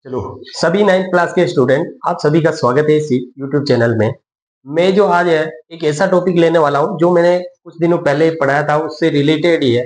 चलो, सभी 9th class के स्टूडेंट आप सभी का स्वागत है इस यूट्यूब चैनल में। मैं जो आज है एक ऐसा टॉपिक लेने वाला हूँ जो मैंने कुछ दिनों पहले पढ़ाया था, उससे रिलेटेड ही है।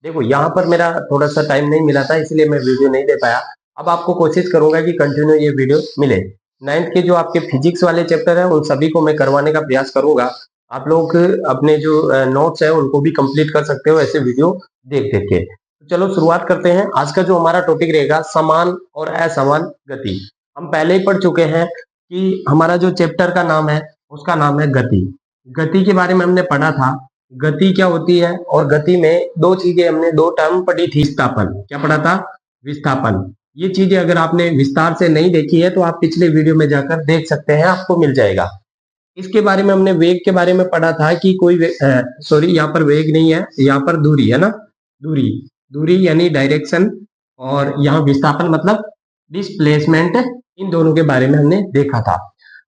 देखो, यहाँ पर मेरा थोड़ा सा टाइम नहीं मिला था, इसलिए मैं वीडियो नहीं दे पाया। अब आपको कोशिश करूंगा कि कंटिन्यू ये वीडियो मिले। 9th के जो आपके फिजिक्स वाले चैप्टर है उन सभी को मैं करवाने का प्रयास करूंगा। आप लोग अपने जो नोट्स है उनको भी कंप्लीट कर सकते हो ऐसे वीडियो देख देख के। चलो शुरुआत करते हैं। आज का जो हमारा टॉपिक रहेगा समान और असमान गति। हम पहले ही पढ़ चुके हैं कि हमारा जो चैप्टर का नाम है उसका नाम है गति। गति के बारे में हमने पढ़ा था, गति क्या होती है, और गति में दो चीजें हमने दो टर्म पढ़ी थी। विस्थापन, क्या पढ़ा था? विस्थापन। ये चीजें अगर आपने विस्तार से नहीं देखी है तो आप पिछले वीडियो में जाकर देख सकते हैं, आपको मिल जाएगा। इसके बारे में हमने वेग के बारे में पढ़ा था कि कोई सॉरी, यहाँ पर वेग नहीं है, यहाँ पर दूरी है ना। दूरी, दूरी यानी डायरेक्शन, और यहाँ विस्थापन मतलब डिस्प्लेसमेंट। इन दोनों के बारे में हमने देखा था।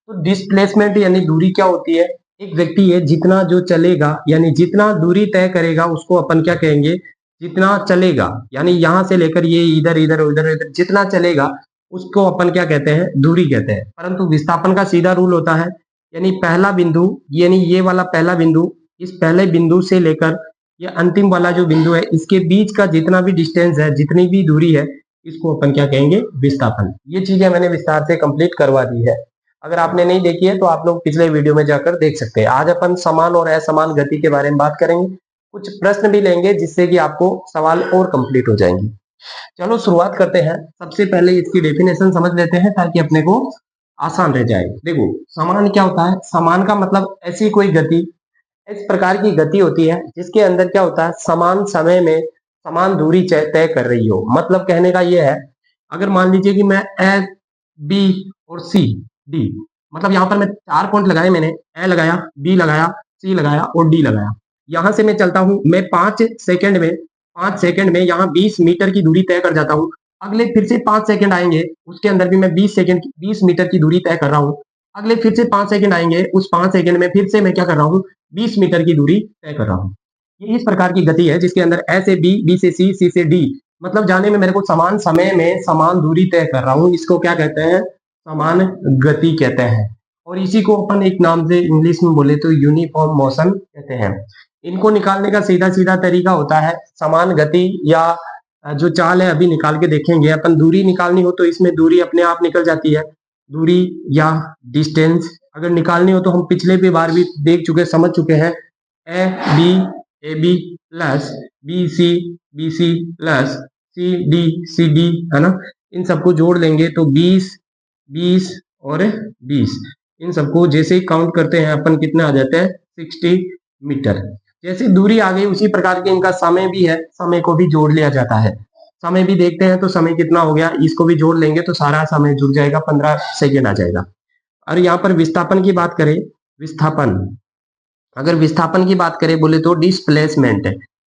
तो डिस्प्लेसमेंट यानी दूरी क्या होती है? एक व्यक्ति है जितना जो चलेगा यानी जितना दूरी तय करेगा उसको अपन क्या कहेंगे? जितना चलेगा, यानी यहां से लेकर ये इधर इधर उधर इधर जितना चलेगा उसको अपन क्या कहते हैं? दूरी कहते हैं। परंतु विस्थापन का सीधा रूल होता है, यानी पहला बिंदु, यानी ये वाला पहला बिंदु, इस पहले बिंदु से लेकर ये अंतिम वाला जो बिंदु है, इसके बीच का जितना भी डिस्टेंस है, जितनी भी दूरी है, इसको अपन क्या कहेंगे? विस्थापन। ये चीजें मैंने विस्तार से कंप्लीट करवा दी है। अगर आपने नहीं देखी है तो आप लोग पिछले वीडियो में जाकर देख सकते हैं। आज अपन समान और असमान गति के बारे में बात करेंगे, कुछ प्रश्न भी लेंगे जिससे कि आपको सवाल और कंप्लीट हो जाएंगे। चलो शुरुआत करते हैं। सबसे पहले इसकी डेफिनेशन समझ लेते हैं ताकि अपने को आसान रह जाए। देखो, समान क्या होता है? समान का मतलब ऐसी कोई गति, इस प्रकार की गति होती है जिसके अंदर क्या होता है? समान समय में समान दूरी तय कर रही हो। मतलब कहने का यह है, अगर मान लीजिए कि मैं ए, बी और सी, डी, मतलब यहाँ पर मैं 4 पॉइंट लगाए, मैंने ए लगाया, बी लगाया, सी लगाया और डी लगाया। यहां से मैं चलता हूं, मैं 5 सेकंड में यहाँ 20 मीटर की दूरी तय कर जाता हूँ। अगले फिर से 5 सेकंड आएंगे, उसके अंदर भी मैं 20 मीटर की दूरी तय कर रहा हूँ। अगले फिर से 5 सेकंड आएंगे, उस 5 सेकंड में फिर से मैं क्या कर रहा हूँ? 20 मीटर की दूरी तय कर रहा हूँ। ये इस प्रकार की गति है जिसके अंदर ए से बी, बी से सी, सी से डी, मतलब जाने में मेरे को समान समय में समान दूरी तय कर रहा हूँ। इसको क्या कहते हैं? समान गति कहते हैं। और इसी को अपन एक नाम से इंग्लिश में बोले तो यूनिफॉर्म मोशन कहते हैं। इनको निकालने का सीधा सीधा तरीका होता है समान गति, या जो चाल है अभी निकाल के देखेंगे अपन। दूरी निकालनी हो तो इसमें दूरी अपने आप निकल जाती है, दूरी या डिस्टेंस। अगर निकालनी हो तो हम पिछले भी बार भी देख चुके, समझ चुके हैं। A B plus B C plus C D, है ना। इन सबको जोड़ लेंगे तो 20 20 और 20, इन सबको जैसे ही काउंट करते हैं अपन, कितने आ जाते हैं? 60 मीटर। जैसे दूरी आ गई उसी प्रकार के इनका समय भी है, समय को भी जोड़ लिया जाता है। समय भी देखते हैं तो समय कितना हो गया, इसको भी जोड़ लेंगे तो सारा समय जुड़ जाएगा, 15 सेकेंड आ जाएगा। और यहाँ पर विस्थापन की बात करें, विस्थापन, अगर विस्थापन की बात करें बोले तो डिस्प्लेसमेंट,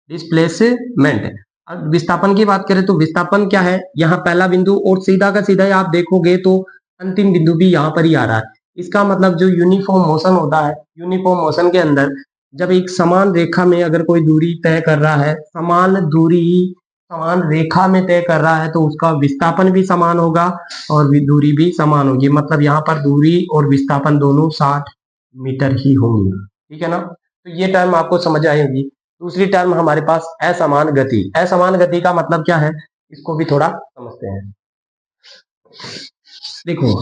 डिस्प्लेसमेंट। अब विस्थापन की बात करें तो विस्थापन क्या है? यहाँ पहला बिंदु और सीधा का सीधा ही आप देखोगे तो अंतिम बिंदु भी यहाँ पर ही आ रहा है। इसका मतलब जो यूनिफॉर्म मोशन होता है, यूनिफॉर्म मोशन के अंदर जब एक समान रेखा में अगर कोई दूरी तय कर रहा है, समान दूरी समान रेखा में तय कर रहा है, तो उसका विस्थापन भी समान होगा और दूरी भी समान होगी। मतलब यहाँ पर दूरी और विस्थापन दोनों 60 मीटर ही होंगी। ठीक है ना। तो ये टर्म आपको समझ आएगी। दूसरी टर्म हमारे पास असमान गति। असमान गति का मतलब क्या है, इसको भी थोड़ा समझते हैं। देखो,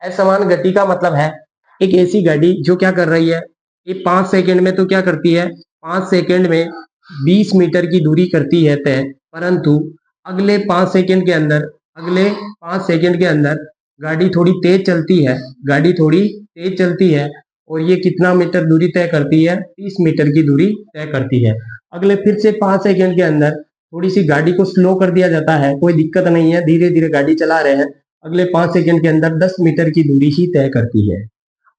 असमान गति का मतलब है एक ऐसी गाड़ी जो क्या कर रही है, ये 5 सेकंड में तो क्या करती है? 5 सेकंड में 20 मीटर की दूरी करती है तय, परंतु अगले 5 सेकंड के अंदर, अगले 5 सेकंड के अंदर गाड़ी थोड़ी तेज चलती है, गाड़ी थोड़ी तेज चलती है और ये कितना मीटर दूरी तय करती है? 30 मीटर की दूरी तय करती है। अगले फिर से 5 सेकंड के अंदर थोड़ी सी गाड़ी को स्लो कर दिया जाता है, कोई दिक्कत नहीं है, धीरे धीरे गाड़ी चला रहे हैं। अगले 5 सेकंड के अंदर 10 मीटर की दूरी ही तय करती है।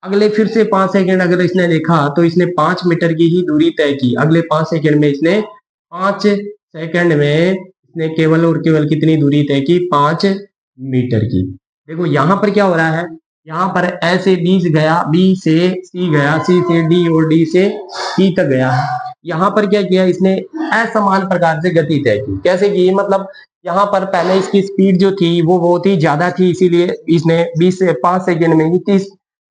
अगले फिर से 5 सेकंड अगर इसने देखा तो इसने 5 मीटर की ही दूरी तय की। अगले 5 सेकंड में इसने 5 सेकंड में इसने केवल और केवल कितनी दूरी तय की? 5 मीटर की। देखो यहाँ पर क्या हो रहा है, यहाँ पर ए से बी गया, बी से सी गया, सी से डी और डी से ई तक गया। यहाँ पर क्या किया इसने, असमान प्रकार से गति तय की। कैसे की, मतलब यहाँ पर पहले इसकी स्पीड जो थी वो बहुत ही ज्यादा थी, इसीलिए इसने 20 से 5 सेकंड में ही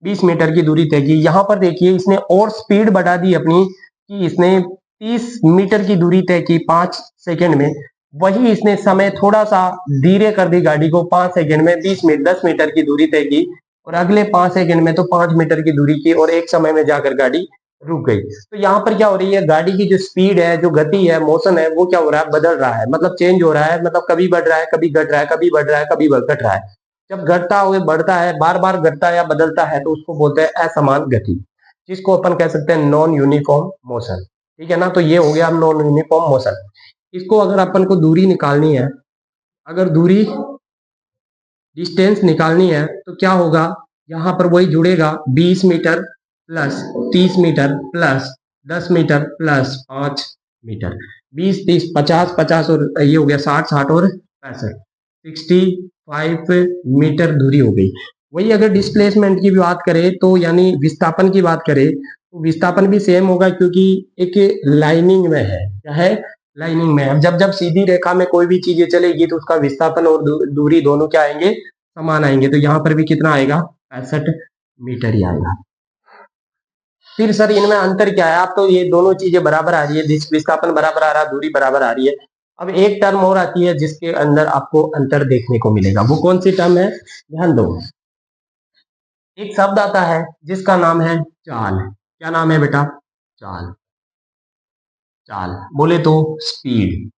20 मीटर की दूरी तय की। यहाँ पर देखिए इसने और स्पीड बढ़ा दी अपनी, कि इसने 30 मीटर की दूरी तय की 5 सेकंड में। वही इसने समय थोड़ा सा धीरे कर दी गाड़ी को, 5 सेकंड में 10 मीटर की दूरी तय की, और अगले 5 सेकंड में तो 5 मीटर की दूरी की, और एक समय में जाकर गाड़ी रुक गई। तो यहाँ पर क्या हो रही है, गाड़ी की जो स्पीड है, जो गति है, मोशन है, वो क्या हो रहा है, बदल रहा है, मतलब चेंज हो रहा है, मतलब कभी बढ़ रहा है, कभी घट रहा है, कभी बढ़ रहा है, कभी घट रहा है। जब घटता हुए बढ़ता है, बार बार घटता है या बदलता है, तो उसको बोलते हैं असमान गति, जिसको अपन कह सकते हैं नॉन यूनिफॉर्म मोशन। ठीक है ना, तो ये हो गया नॉन यूनिफॉर्म मोशन। इसको अगर अपन को दूरी निकालनी है, अगर दूरी डिस्टेंस निकालनी है, तो क्या होगा, यहाँ पर वही जुड़ेगा, 20 metre plus 30 metre plus 10 metre plus 5 metre, 20 30 50 50 और ये हो गया 60 60 और 65, 65 मीटर दूरी हो गई। वही अगर डिस्प्लेसमेंट की भी बात करें, तो यानी विस्थापन की बात करें, तो विस्थापन भी सेम होगा, क्योंकि एक लाइनिंग में है। क्या है, लाइनिंग में। अब जब जब सीधी रेखा में कोई भी चीजें चलेगी, तो उसका विस्थापन और दूरी दोनों क्या आएंगे, समान आएंगे। तो यहाँ पर भी कितना आएगा, 65 मीटर ही आएगा। फिर सर इनमें अंतर क्या है, आप तो ये दोनों चीजें बराबर आ रही है, विस्थापन बराबर आ रहा है, दूरी बराबर आ रही है। अब एक टर्म और आती है जिसके अंदर आपको अंतर देखने को मिलेगा, वो कौन सी टर्म है, ध्यान दो। एक शब्द आता है जिसका नाम है चाल। क्या नाम है बेटा, चाल। चाल बोले तो स्पीड,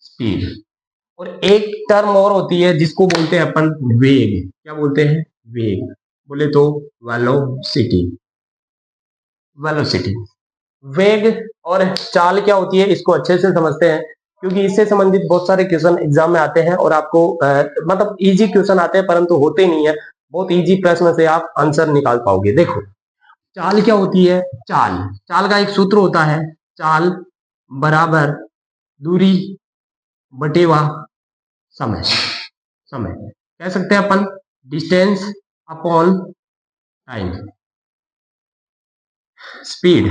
स्पीड। और एक टर्म और होती है जिसको बोलते हैं अपन वेग। क्या बोलते हैं, वेग, बोले तो वेलोसिटी, वेलोसिटी। वेग और चाल क्या होती है, इसको अच्छे से समझते हैं, क्योंकि इससे संबंधित बहुत सारे क्वेश्चन एग्जाम में आते हैं, और आपको मतलब इजी क्वेश्चन आते हैं, परंतु होते नहीं है। बहुत इजी प्रश्न से आप आंसर निकाल पाओगे। देखो चाल क्या होती है, चाल, चाल का एक सूत्र होता है, चाल बराबर दूरी बटेवा समय। समय कह सकते हैं अपन distance upon time. Speed,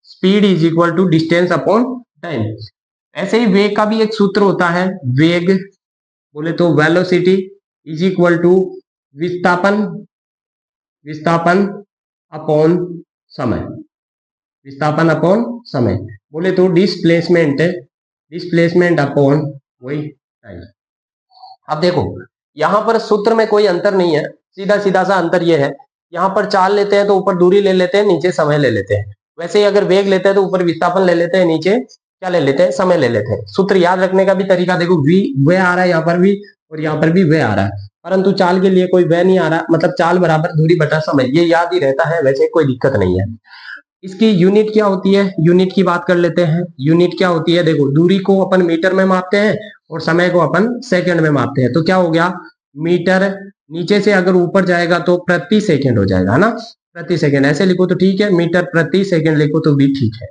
speed is equal to distance upon time. ऐसे ही वेग का भी एक सूत्र होता है, वेग बोले तो वेलोसिटी इज इक्वल टू विस्थापन, विस्थापन अपॉन समय, विस्थापन अपॉन समय, बोले तो डिस्प्लेसमेंट, डिस्प्लेसमेंट अपॉन वही टाइम। अब देखो यहाँ पर सूत्र में कोई अंतर नहीं है, सीधा सीधा सा अंतर ये है, यहाँ पर चाल लेते हैं तो ऊपर दूरी ले लेते हैं, नीचे समय ले लेते हैं। वैसे ही अगर वेग लेते हैं तो ऊपर विस्थापन ले लेते हैं, नीचे क्या ले लेते हैं, समय ले लेते हैं। सूत्र याद रखने का भी तरीका देखो, वी वे आ रहा है यहाँ पर भी, और यहाँ पर भी वे आ रहा है, परंतु चाल के लिए कोई वे नहीं आ रहा, मतलब चाल बराबर दूरी बटा समय, ये याद ही रहता है, वैसे कोई दिक्कत नहीं है। इसकी यूनिट क्या होती है, यूनिट की बात कर लेते हैं। यूनिट क्या होती है, देखो दूरी को अपन मीटर में मापते हैं, और समय को अपन सेकंड में मापते हैं। तो क्या हो गया, मीटर, नीचे से अगर ऊपर जाएगा तो प्रति सेकंड हो जाएगा, है ना, प्रति सेकंड। ऐसे लिखो तो ठीक है, मीटर प्रति सेकंड लिखो तो भी ठीक है,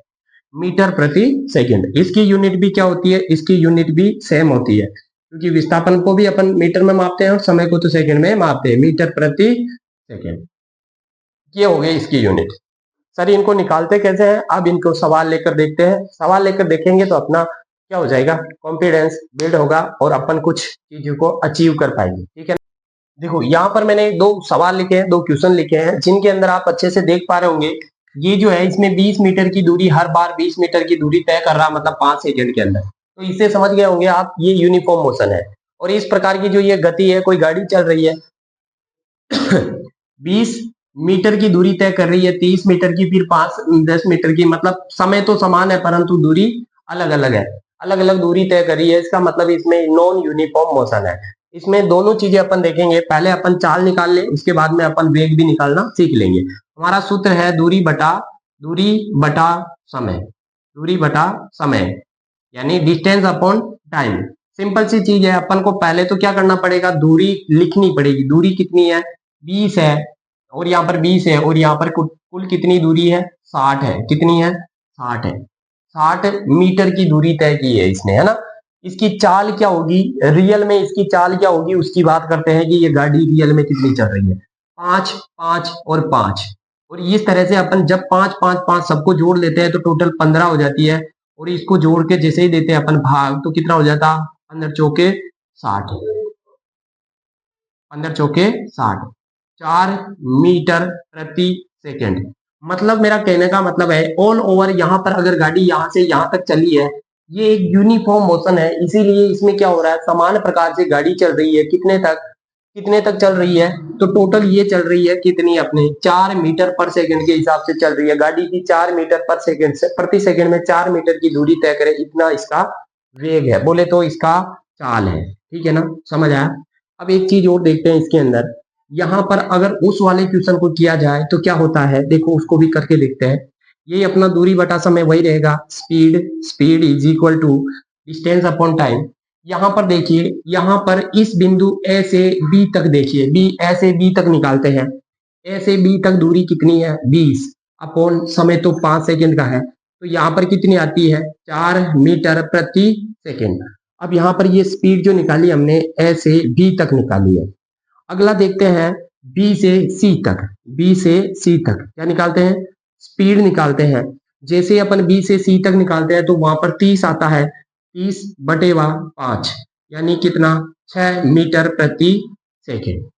मीटर प्रति सेकंड। इसकी यूनिट भी क्या होती है, इसकी यूनिट भी सेम होती है, क्योंकि विस्थापन को भी अपन मीटर में मापते हैं, और समय को तो सेकंड में मापते हैं, मीटर प्रति सेकंड। ये हो गई इसकी यूनिट। सर इनको निकालते कैसे हैं, अब इनको सवाल लेकर देखते हैं। सवाल लेकर देखेंगे तो अपना क्या हो जाएगा, कॉन्फिडेंस बिल्ड होगा, और अपन कुछ चीजों को अचीव कर पाएंगे। ठीक है, देखो यहाँ पर मैंने दो सवाल लिखे हैं, दो क्वेश्चन लिखे हैं, जिनके अंदर आप अच्छे से देख पा रहे होंगे। ये जो है इसमें 20 मीटर की दूरी, हर बार 20 मीटर की दूरी तय कर रहा, मतलब 5 सेकंड के अंदर। तो इससे समझ गए होंगे आप, ये यूनिफॉर्म मोशन है। और इस प्रकार की जो ये गति है, कोई गाड़ी चल रही है 20 मीटर की दूरी तय कर रही है, 30 मीटर की, फिर 10 मीटर की, मतलब समय तो समान है परंतु दूरी अलग अलग है, अलग अलग दूरी तय कर रही है। इसका मतलब इसमें नॉन यूनिफॉर्म मोशन है। इसमें दोनों चीजें अपन देखेंगे, पहले अपन चाल निकाल ले, उसके बाद में अपन वेग भी निकालना सीख लेंगे। हमारा सूत्र है दूरी बटा समय, दूरी बटा समय, यानी डिस्टेंस अपॉन टाइम। सिंपल सी चीज है, अपन को पहले तो क्या करना पड़ेगा, दूरी लिखनी पड़ेगी। दूरी कितनी है, 20 है, और यहाँ पर 20 है, और यहाँ पर कुल कितनी दूरी है, 60 है। कितनी है, 60 है। 60 मीटर की दूरी तय की है इसने, है ना। इसकी चाल क्या होगी, रियल में इसकी चाल क्या होगी, उसकी बात करते हैं कि ये गाड़ी रियल में कितनी चल रही है। 5 5 और 5, और इस तरह से अपन जब 5 5 5 सबको जोड़ लेते हैं तो टोटल 15 हो जाती है। और इसको जोड़ के जैसे ही देते हैं अपन भाग तो कितना हो जाता, 15 चौके 60, 15 चौके 60, 4 मीटर प्रति सेकेंड। मतलब मेरा कहने का मतलब है ऑल ओवर यहाँ पर अगर गाड़ी यहाँ से यहाँ तक चली है, ये एक यूनिफॉर्म मोशन है, इसीलिए इसमें क्या हो रहा है, समान प्रकार से गाड़ी चल रही है। कितने तक चल रही है, तो टोटल ये चल रही है कितनी, अपने 4 मीटर पर सेकेंड के हिसाब से चल रही है गाड़ी की। 4 मीटर से प्रति सेकेंड में 4 मीटर की दूरी तय करे, इतना इसका वेग है, बोले तो इसका चाल है। ठीक है ना, समझ आया। अब एक चीज और देखते हैं इसके अंदर, यहाँ पर अगर उस वाले क्वेश्चन को किया जाए तो क्या होता है, देखो उसको भी करके देखते हैं। ये अपना दूरी बटा समय वही रहेगा, speed is equal to distance upon time. यहाँ पर देखिए, यहाँ पर इस बिंदु ए से बी तक देखिए, बी ए से बी तक निकालते हैं। ए से बी तक दूरी कितनी है, 20 अपॉन समय तो 5 सेकेंड का है, तो यहाँ पर कितनी आती है, 4 मीटर प्रति सेकेंड। अब यहाँ पर ये स्पीड जो निकाली हमने ए से बी तक निकाली है। अगला देखते हैं बी से सी तक, बी से सी तक क्या निकालते हैं, स्पीड निकालते हैं। जैसे अपन बी से सी तक निकालते हैं तो वहां पर 30 आता है, 30/5 यानी कितना, 6 मीटर प्रति सेकेंड।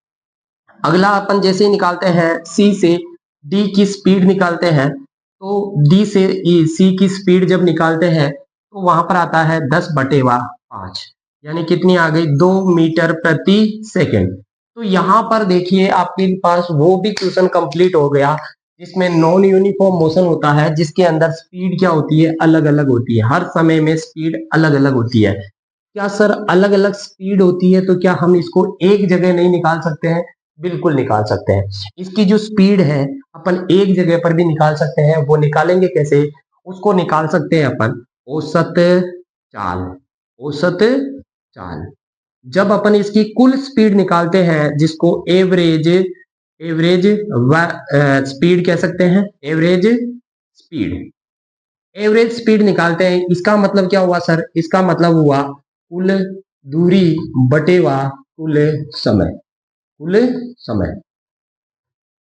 अगला अपन जैसे ही निकालते हैं सी से डी की स्पीड निकालते हैं, तो डी से सी की स्पीड जब निकालते हैं तो वहां पर आता है 10/5 यानी कितनी आ गई, 2 मीटर प्रति सेकेंड। तो यहाँ पर देखिए आपके पास वो भी क्वेश्चन कंप्लीट हो गया जिसमें नॉन यूनिफॉर्म मोशन होता है, जिसके अंदर स्पीड क्या होती है, अलग अलग होती है, हर समय में स्पीड अलग अलग होती है। क्या सर अलग अलग स्पीड होती है तो क्या हम इसको एक जगह नहीं निकाल सकते हैं, बिल्कुल निकाल सकते हैं। इसकी जो स्पीड है अपन एक जगह पर भी निकाल सकते हैं, वो निकालेंगे कैसे, उसको निकाल सकते हैं अपन औसत चाल, औसत चाल। जब अपन इसकी कुल स्पीड निकालते हैं जिसको एवरेज एवरेज स्पीड कह सकते हैं, एवरेज स्पीड, एवरेज स्पीड निकालते हैं, इसका मतलब क्या हुआ सर, इसका मतलब हुआ कुल दूरी बटेवा कुल समय, कुल समय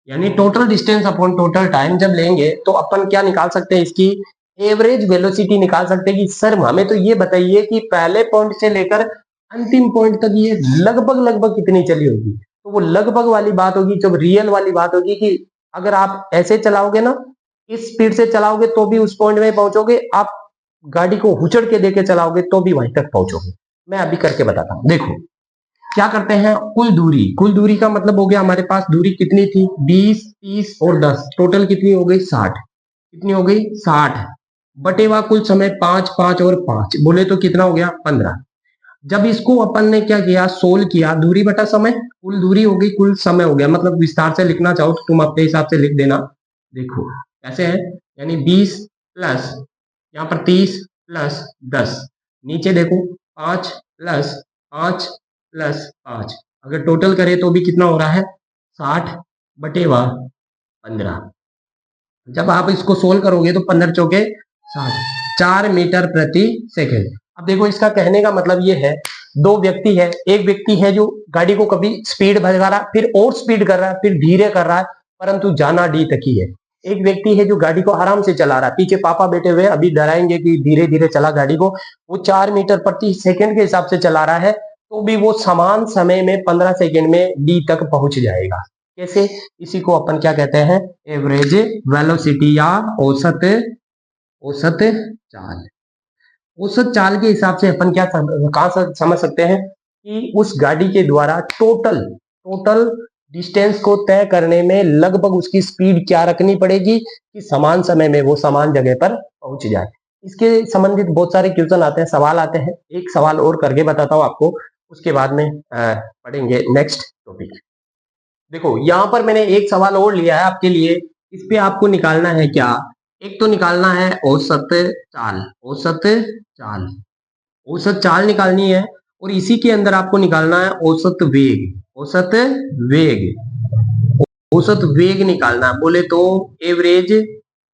यानी total distance upon total time जब लेंगे तो अपन क्या निकाल सकते हैं, इसकी एवरेज वेलोसिटी निकाल सकते हैं। कि सर हमें तो ये बताइए कि पहले पॉइंट से लेकर अंतिम पॉइंट तक ये लगभग लगभग कितनी चली होगी। तो वो लगभग वाली बात होगी, जब रियल वाली बात होगी कि अगर आप ऐसे चलाओगे ना, इस स्पीड से चलाओगे तो भी उस पॉइंट में पहुंचोगे, आप गाड़ी को हुचड़ के देके चलाओगे तो भी वहीं तक पहुंचोगे। मैं अभी करके बताता हूँ, देखो क्या करते हैं, कुल दूरी का मतलब हो गया, हमारे पास दूरी कितनी थी, 20 30 और 10, टोटल कितनी हो गई 60, कितनी हो गई 60 बटेवा कुल समय 5 5 और 5 बोले तो कितना हो गया 15। जब इसको अपन ने क्या किया, सोल्व किया, दूरी बटा समय, कुल दूरी हो गई कुल समय हो गया। मतलब विस्तार से लिखना चाहो तो तुम अपने हिसाब से लिख देना। देखो कैसे है, यानी 20 प्लस यहाँ पर 30 प्लस 10, नीचे देखो 5 प्लस 5 प्लस 5, अगर टोटल करें तो भी कितना हो रहा है 60/15। जब आप इसको सोल्व करोगे तो 15 चौके 60, 4 मीटर प्रति सेकेंड। अब देखो इसका कहने का मतलब ये है, दो व्यक्ति है, एक व्यक्ति है जो गाड़ी को कभी स्पीड भगा रहा है, फिर और स्पीड कर रहा है, फिर धीरे कर रहा है, परंतु जाना डी तक ही है। एक व्यक्ति है जो गाड़ी को आराम से चला रहा है, पीछे पापा बैठे हुए अभी डराएंगे कि धीरे धीरे चला गाड़ी को, वो 4 मीटर प्रति सेकेंड के हिसाब से चला रहा है, तो भी वो समान समय में 15 सेकेंड में डी तक पहुंच जाएगा। कैसे, इसी को अपन क्या कहते हैं, एवरेज वेलोसिटी या औसत औसत चाल। औसत चाल के हिसाब से अपन क्या कहाँ समझ सकते हैं कि उस गाड़ी के द्वारा टोटल डिस्टेंस को तय करने में लगभग उसकी स्पीड क्या रखनी पड़ेगी कि समान समय में वो समान जगह पर पहुंच जाए। इसके संबंधित बहुत सारे क्वेश्चन आते हैं, सवाल आते हैं। एक सवाल और करके बताता हूँ आपको, उसके बाद में पढ़ेंगे नेक्स्ट टॉपिक। देखो यहाँ पर मैंने एक सवाल और लिया है आपके लिए, इस पे आपको निकालना है क्या, एक तो निकालना है औसत चाल, औसत चाल निकालनी है, और इसी के अंदर आपको निकालना है औसत वेग निकालना है, बोले तो एवरेज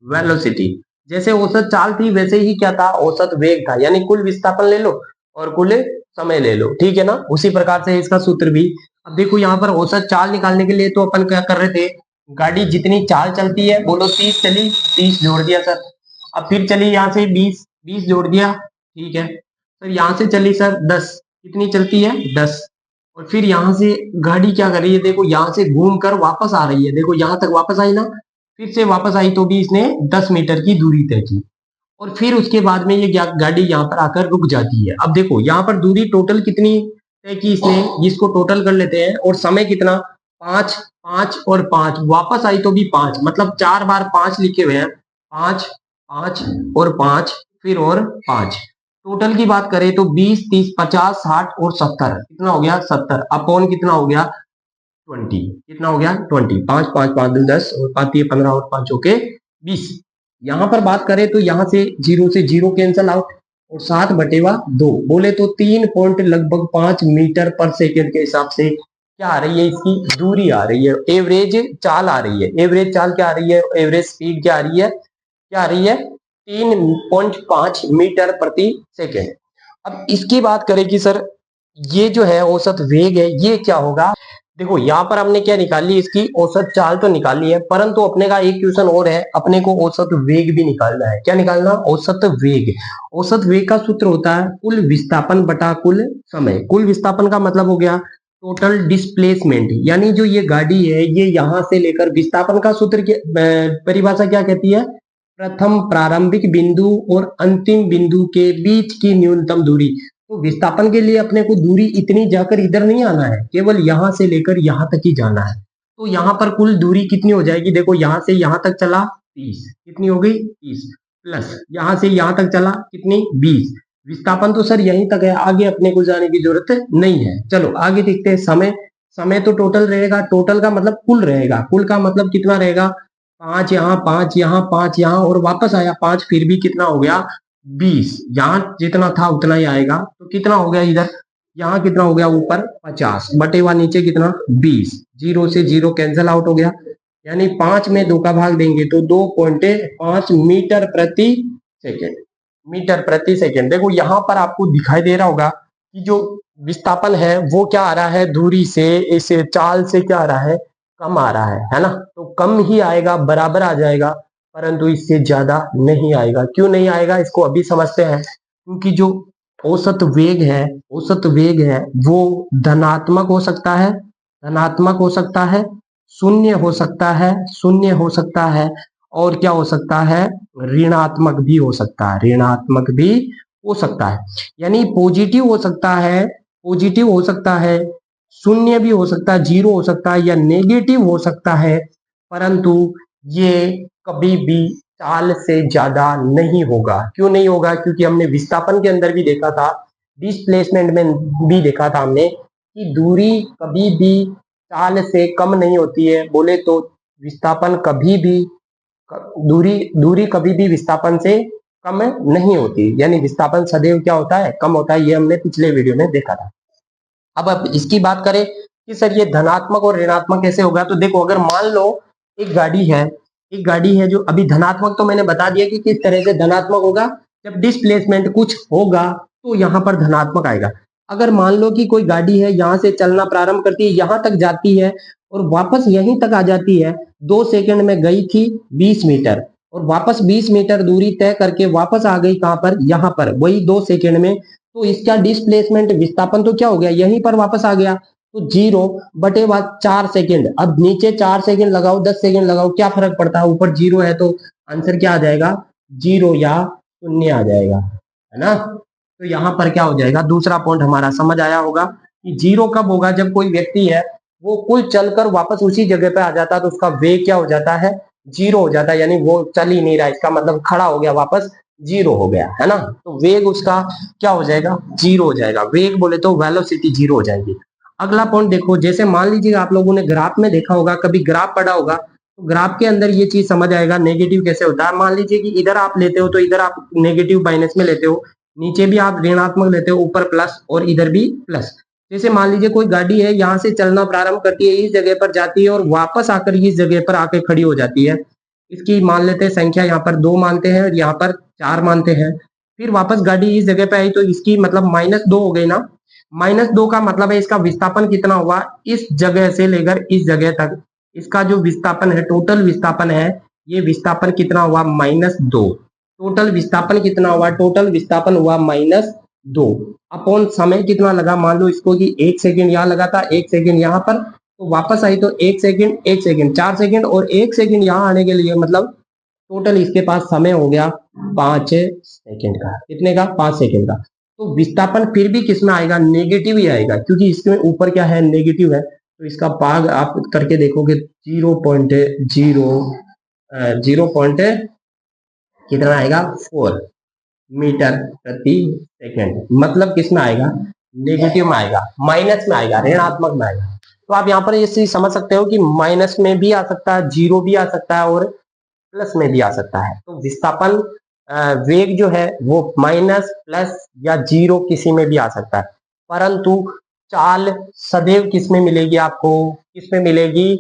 वेलोसिटी। जैसे औसत चाल थी वैसे ही क्या था, औसत वेग था, यानी कुल विस्थापन ले लो और कुल समय ले लो, ठीक है ना। उसी प्रकार से इसका सूत्र भी, अब देखो यहाँ पर औसत चाल निकालने के लिए तो अपन क्या कर रहे थे, गाड़ी जितनी चाल चलती है, बोलो 30 चली, 30 जोड़ दिया सर। अब फिर चली यहाँ से 20, 20 जोड़ दिया, ठीक है सर। यहाँ से चली सर 10, कितनी चलती है 10। और फिर यहाँ से गाड़ी क्या कर रही है, देखो यहाँ से घूम कर वापस आ रही है, देखो यहाँ तक वापस आई ना, फिर से वापस आई तो भी इसने 10 मीटर की दूरी तय की। और फिर उसके बाद में ये गाड़ी यहाँ पर आकर रुक जाती है। अब देखो यहाँ पर दूरी टोटल कितनी तय की इसने, जिसको टोटल कर लेते हैं, और समय कितना 5, 5 और 5, वापस आई तो भी 5, मतलब 4 बार 5 लिखे हुए हैं, 5, 5 और 5, फिर और 5। टोटल की बात करें तो 20, 30, 50, 60 और 70, कितना हो गया 70 अपॉन कितना हो गया 20, कितना हो गया 20, 5, 5, 5, 10 और 5 15 और 5 ओके 20। यहाँ पर बात करें तो यहाँ से 0 से 0 कैंसल आउट, और 7/2 बोले तो 3 पॉइंट लगभग 5 मीटर पर सेकेंड के हिसाब से क्या आ रही है, इसकी दूरी आ रही है, एवरेज चाल आ रही है। एवरेज चाल क्या आ रही है, एवरेज स्पीड क्या आ रही है, क्या आ रही है 3.5 मीटर प्रति सेकेंड। अब इसकी बात करें कि सर ये जो है औसत वेग है, ये क्या होगा। देखो यहाँ पर हमने क्या निकाली, इसकी औसत चाल तो निकाली है, परंतु अपने का एक क्वेश्चन और है, अपने को औसत वेग भी निकालना है। क्या निकालना, औसत वेग। औसत वेग का सूत्र होता है कुल विस्थापन बटा कुल समय। कुल विस्थापन का मतलब हो गया टोटल डिस्प्लेसमेंट, यानी जो ये गाड़ी है ये यहां से लेकर, विस्थापन का सूत्र की परिभाषा क्या कहती है, प्रथम प्रारंभिक बिंदु और अंतिम बिंदु के बीच की न्यूनतम दूरी। तो विस्थापन के लिए अपने को दूरी इतनी जाकर इधर नहीं आना है, केवल यहां से लेकर यहां तक ही जाना है। तो यहाँ पर कुल दूरी कितनी हो जाएगी, देखो यहाँ से यहाँ तक चला 30, कितनी हो गई 30, प्लस यहाँ से यहाँ तक चला कितनी 20। विस्थापन तो सर यहीं तक है, आगे अपने को जाने की जरूरत नहीं है। चलो आगे देखते हैं समय। समय तो टोटल रहेगा, टोटल का मतलब कुल रहेगा, कुल का मतलब कितना रहेगा 5 यहाँ, 5 यहाँ, 5 यहाँ और वापस आया 5, फिर भी कितना हो गया 20। यहाँ जितना था उतना ही आएगा, तो कितना हो गया इधर, यहाँ कितना हो गया ऊपर 50 बटे हुआ नीचे कितना 20, 0 से 0 कैंसिल आउट हो गया, यानी 5 में 2 का भाग देंगे तो 2.5 मीटर प्रति सेकेंड। मीटर प्रति सेकेंड। देखो यहाँ पर आपको दिखाई दे रहा होगा कि जो विस्थापन है वो क्या आ रहा है, दूरी से, इसे चाल से क्या आ रहा है, कम आ रहा है ना। तो कम ही आएगा, बराबर आ जाएगा, परंतु इससे ज्यादा नहीं आएगा। क्यों नहीं आएगा, इसको अभी समझते हैं। क्योंकि जो औसत वेग है, औसत वेग है वो धनात्मक हो सकता है, धनात्मक हो सकता है, शून्य हो सकता है, शून्य हो सकता है, और क्या हो सकता है, ऋणात्मक भी हो सकता है, ऋणात्मक भी हो सकता है। यानी पॉजिटिव हो सकता है, पॉजिटिव हो सकता है, शून्य भी हो सकता है, 0 हो सकता है, या नेगेटिव हो सकता है, परंतु ये कभी भी चाल से ज्यादा नहीं होगा। क्यों नहीं होगा, क्योंकि हमने विस्थापन के अंदर भी देखा था, डिस्प्लेसमेंट में भी देखा था हमने कि दूरी कभी भी चाल से कम नहीं होती है। बोले तो विस्थापन कभी भी, दूरी दूरी कभी भी विस्थापन से कम नहीं होती, यानी विस्थापन सदैव क्या होता है, कम होता है। ये हमने पिछले वीडियो में देखा था। अब इसकी बात करें कि सर ये धनात्मक और ऋणात्मक कैसे होगा, तो देखो अगर मान लो एक गाड़ी है, एक गाड़ी है जो अभी धनात्मक, तो मैंने बता दिया कि किस तरह से धनात्मक होगा, जब डिस्प्लेसमेंट कुछ होगा तो यहाँ पर धनात्मक आएगा। अगर मान लो कि कोई गाड़ी है यहाँ से चलना प्रारंभ करती है, यहाँ तक जाती है और वापस यहीं तक आ जाती है, 2 सेकंड में गई थी 20 मीटर और वापस 20 मीटर दूरी तय करके वापस आ गई कहां पर, यहाँ पर, वही 2 सेकंड में, तो इसका डिस्प्लेसमेंट विस्थापन तो क्या हो गया, यहीं पर वापस आ गया, तो 0/4 सेकेंड। अब नीचे 4 सेकेंड लगाओ, 10 सेकेंड लगाओ, क्या फर्क पड़ता है, ऊपर 0 है तो आंसर क्या आ जाएगा, 0 या 0 आ जाएगा, है ना। तो यहाँ पर क्या हो जाएगा, दूसरा पॉइंट हमारा समझ आया होगा कि 0 कब होगा, जब कोई व्यक्ति है वो कुल चलकर वापस उसी जगह पे आ जाता है तो उसका वेग क्या हो जाता है, 0 हो जाता है, यानी वो चल ही नहीं रहा, इसका मतलब खड़ा हो गया, वापस 0 हो गया, है ना। तो वेग उसका क्या हो जाएगा, 0 हो जाएगा। वेग बोले तो वेलोसिटी 0 हो जाएगी। अगला पॉइंट देखो, जैसे मान लीजिए आप लोगों ने ग्राफ में देखा होगा, कभी ग्राफ पढ़ा होगा, तो ग्राफ के अंदर ये चीज समझ आएगा नेगेटिव कैसे होता है। मान लीजिए कि इधर आप लेते हो तो इधर आप नेगेटिव माइनस में लेते हो, नीचे भी आप ऋणात्मक लेते हो, ऊपर प्लस और इधर भी प्लस। जैसे मान लीजिए कोई गाड़ी है, यहाँ से चलना प्रारंभ करती है, इस जगह पर जाती है और वापस आकर इस जगह पर आके खड़ी हो जाती है। इसकी मान लेते हैं संख्या, यहाँ पर 2 मानते हैं और यहाँ पर 4 मानते हैं। फिर वापस गाड़ी इस जगह पे आई तो इसकी मतलब -2 हो गई ना। -2 का मतलब है इसका विस्थापन कितना हुआ, इस जगह से लेकर इस जगह तक, इसका जो विस्थापन है, टोटल विस्थापन है, ये विस्थापन कितना हुआ, -2। टोटल विस्थापन कितना हुआ, टोटल विस्थापन हुआ -2 अपॉन समय कितना लगा, मान लो इसको कि 1 सेकंड यहाँ लगा था, 1 सेकंड यहाँ पर, तो वापस आई तो 1 सेकंड 1 सेकंड 4 सेकंड और 1 सेकंड यहाँ आने के लिए, मतलब टोटल इसके पास समय हो गया 5 सेकंड का। कितने का, 5 सेकंड का। तो विस्थापन फिर भी किसमें आएगा, नेगेटिव ही आएगा, क्योंकि इसके ऊपर क्या है, नेगेटिव है। तो इसका भाग आप करके देखोगे 0.0 कितना आएगा, 4 मीटर प्रति सेकंड। मतलब किस में आएगा, नेगेटिव में आएगा, माइनस में आएगा, ऋणात्मक में आएगा। तो आप यहाँ पर ये चीज समझ सकते हो कि माइनस में भी आ सकता है, जीरो भी आ सकता है और प्लस में भी आ सकता है। तो विस्थापन वेग जो है वो माइनस, प्लस या जीरो किसी में भी आ सकता है, परंतु चाल सदैव किस में मिलेगी आपको, किस में मिलेगी,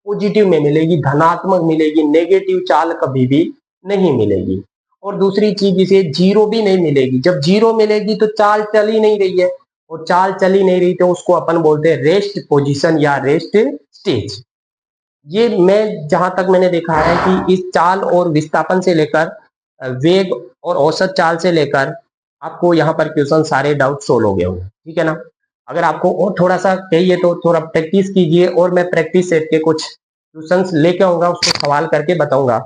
पॉजिटिव में मिलेगी, धनात्मक मिलेगी, नेगेटिव चाल कभी भी नहीं मिलेगी। और दूसरी चीज, इसे जीरो भी नहीं मिलेगी। जब जीरो मिलेगी तो चाल चल ही नहीं रही है, और चाल चल ही नहीं रही तो उसको अपन बोलते हैं रेस्ट पोजीशन या रेस्ट स्टेज। ये मैं जहां तक मैंने देखा है कि इस चाल और विस्थापन से लेकर वेग और औसत चाल से लेकर आपको यहाँ पर क्वेश्चन सारे डाउट सोल्व हो गए होंगे, ठीक है ना। अगर आपको और थोड़ा सा चाहिए तो थोड़ा प्रैक्टिस कीजिए, और मैं प्रैक्टिस सेट के कुछ क्वेश्चंस लेके आऊंगा, उसको सवाल करके बताऊंगा,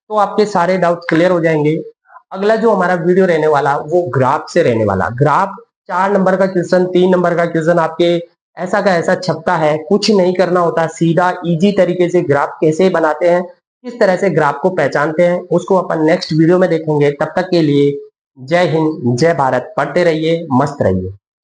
तो आपके सारे डाउट क्लियर हो जाएंगे। अगला जो हमारा वीडियो रहने वाला वो ग्राफ से रहने वाला। ग्राफ 4 नंबर का क्वेश्चन, 3 नंबर का क्वेश्चन आपके ऐसा का ऐसा छपता है, कुछ नहीं करना होता, सीधा इजी तरीके से ग्राफ कैसे बनाते हैं, किस तरह से ग्राफ को पहचानते हैं, उसको अपन नेक्स्ट वीडियो में देखेंगे। तब तक के लिए जय हिंद, जय भारत, पढ़ते रहिए, मस्त रहिए।